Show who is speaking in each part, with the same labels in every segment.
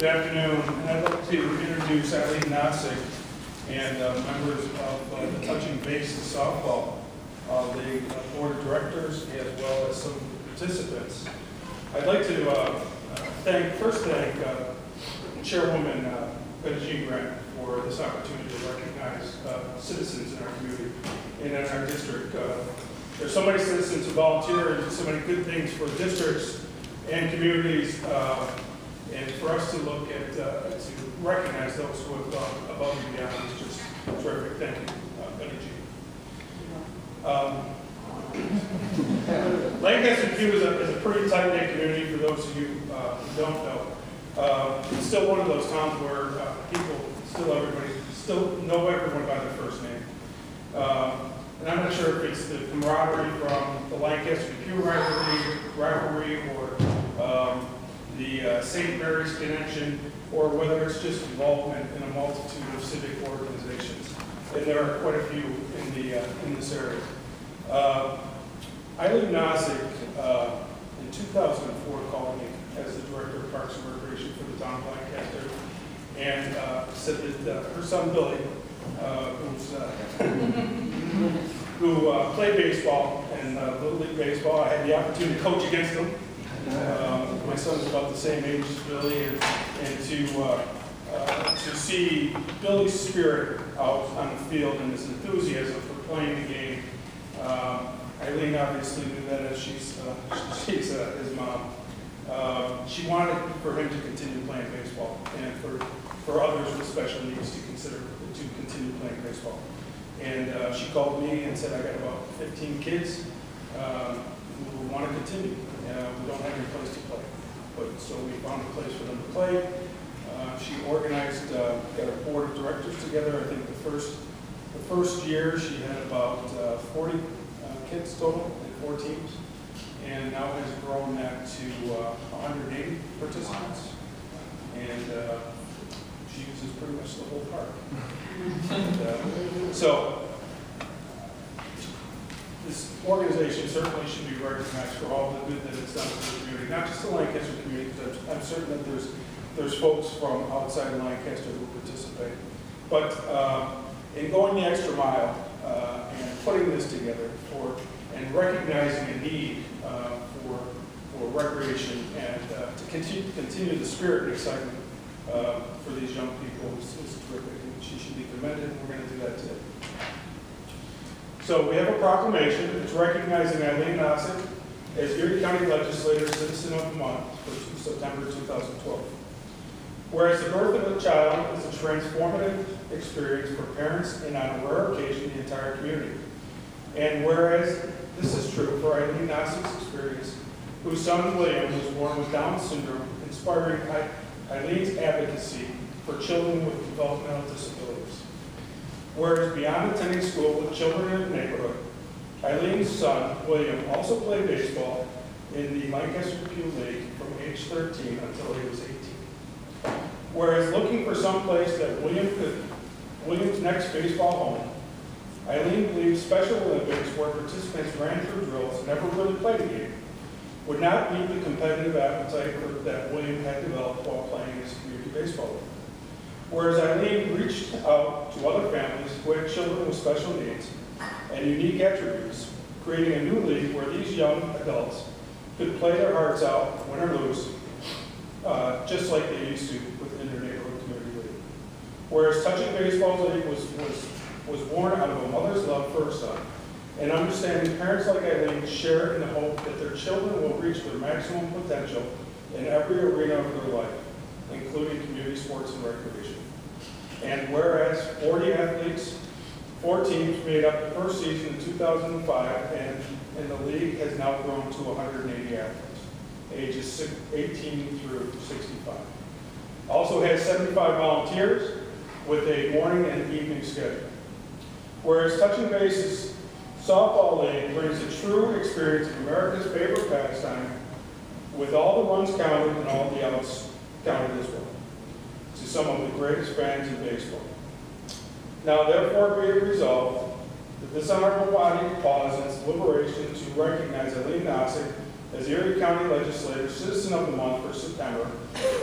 Speaker 1: Good afternoon, and I'd like to introduce Eileen Nosek and members of the Touching Base Softball League Board of Directors, as well as some participants. I'd like to first thank Chairwoman Jean Grant for this opportunity to recognize citizens in our community and in our district. There's so many citizens who volunteer and do so many good things for districts and communities, and for us to look at, to recognize those who have gone above and beyond is just terrific. Thank you, Lancaster Q is a pretty tight-knit community for those of you who don't know. It's still one of those towns where everybody still know everyone by their first name. And I'm not sure if it's the camaraderie from the Lancaster Q rivalry or the St. Mary's connection, or whether it's just involvement in a multitude of civic organizations. And there are quite a few in this area. Eileen Nosek in 2004 called me as the Director of Parks and Recreation for the town of Lancaster, and said that her son Billy, who played baseball and Little League Baseball, I had the opportunity to coach against him. My son's about the same age as Billy, and to see Billy's spirit out on the field and his enthusiasm for playing the game. Eileen obviously knew that as she's his mom. She wanted for him to continue playing baseball, and for others with special needs to continue playing baseball. And she called me and said, I got about 15 kids who want to continue. We don't have any place to play, so we found a place for them to play. She organized, got a board of directors together. I think the first year she had about 40 kids total in 4 teams, and now has grown that to 180 participants. And she uses pretty much the whole park. And, so this organization certainly should be recognized for all the good that it's done for the community, not just the Lancaster community, because I'm certain that there's folks from outside Lancaster who participate. But in going the extra mile and putting this together and recognizing a need for recreation and to continue the spirit and excitement for these young people is terrific, and she should be commended, and we're going to do that today. So we have a proclamation. It's recognizing Eileen Nosek as Erie County Legislator Citizen of the Month for September 2012. Whereas the birth of a child is a transformative experience for parents and on a rare occasion the entire community. And whereas this is true for Eileen Nosek's experience, whose son William was born with Down syndrome, inspiring Eileen's advocacy for children with developmental disabilities. Whereas beyond attending school with children in the neighborhood, Eileen's son William also played baseball in the Lancaster Q League from age 13 until he was 18. Whereas looking for some place that William's next baseball home, Eileen believes Special Olympics, where participants ran through drills and never really played a game, would not meet the competitive appetite that William had developed while playing his community baseball league. Whereas Eileen reached out to other families who had children with special needs and unique attributes, creating a new league where these young adults could play their hearts out, win or lose, just like they used to within their neighborhood community league. Whereas Touching Baseball League was born out of a mother's love for her son, and understanding parents like Eileen share in the hope that their children will reach their maximum potential in every arena of their life, including community sports and recreation. And whereas 40 athletes, 4 teams made up the first season in 2005, and the league has now grown to 180 athletes, ages 18 through 65. Also has 75 volunteers with a morning and evening schedule. Whereas Touching Base's softball league brings a true experience of America's favorite pastime, with all the runs counted and all the outs counted as well, to some of the greatest fans in baseball. Now therefore be it resolved that this honorable body pause in its deliberation to recognize Eileen Nosek as the Erie County Legislator Citizen of the Month for September,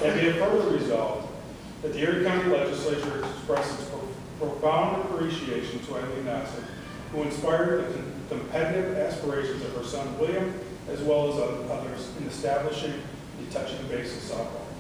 Speaker 1: and be it further resolved that the Erie County Legislature expresses profound appreciation to Eileen Nosek, who inspired the competitive aspirations of her son William, as well as others, in establishing the touching base of softball.